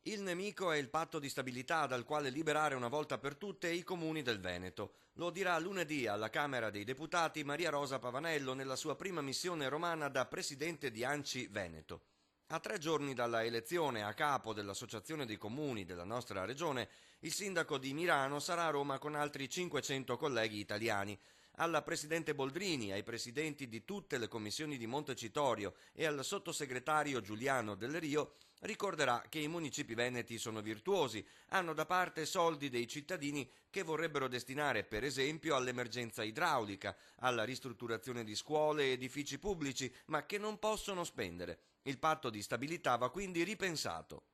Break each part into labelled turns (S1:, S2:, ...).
S1: Il nemico è il patto di stabilità dal quale liberare una volta per tutte i comuni del Veneto. Lo dirà lunedì alla Camera dei Deputati Maria Rosa Pavanello nella sua prima missione romana da presidente di ANCI Veneto. A 3 giorni dalla elezione a capo dell'Associazione dei Comuni della nostra regione, il sindaco di Mirano sarà a Roma con altri 500 colleghi italiani. Alla presidente Boldrini, ai presidenti di tutte le commissioni di Montecitorio e al sottosegretario Giuliano Del Rio ricorderà che i municipi veneti sono virtuosi, hanno da parte soldi dei cittadini che vorrebbero destinare per esempio all'emergenza idraulica, alla ristrutturazione di scuole e edifici pubblici, ma che non possono spendere. Il patto di stabilità va quindi ripensato.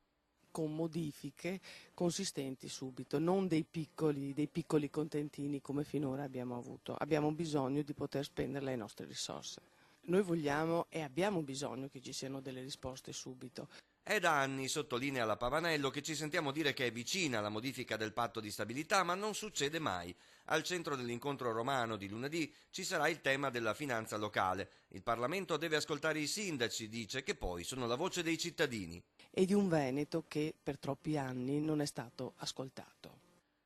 S2: Con modifiche consistenti subito, non dei piccoli contentini come finora abbiamo avuto. Abbiamo bisogno di poter spendere le nostre risorse. Noi vogliamo e abbiamo bisogno che ci siano delle risposte subito.
S1: È da anni, sottolinea la Pavanello, che ci sentiamo dire che è vicina la modifica del patto di stabilità, ma non succede mai. Al centro dell'incontro romano di lunedì ci sarà il tema della finanza locale. Il Parlamento deve ascoltare i sindaci, dice, che poi sono la voce dei cittadini.
S2: E di un Veneto che per troppi anni non è stato ascoltato.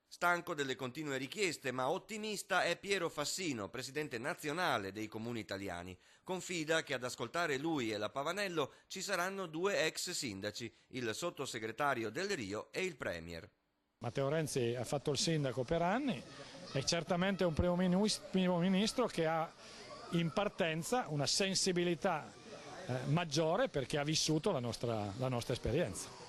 S1: Stanco delle continue richieste, ma ottimista è Piero Fassino, presidente nazionale dei comuni italiani. Confida che ad ascoltare lui e la Pavanello ci saranno 2 ex sindaci, il sottosegretario Del Rio e il premier.
S3: Matteo Renzi ha fatto il sindaco per anni e certamente è un primo ministro che ha in partenza una sensibilità maggiore perché ha vissuto la nostra esperienza.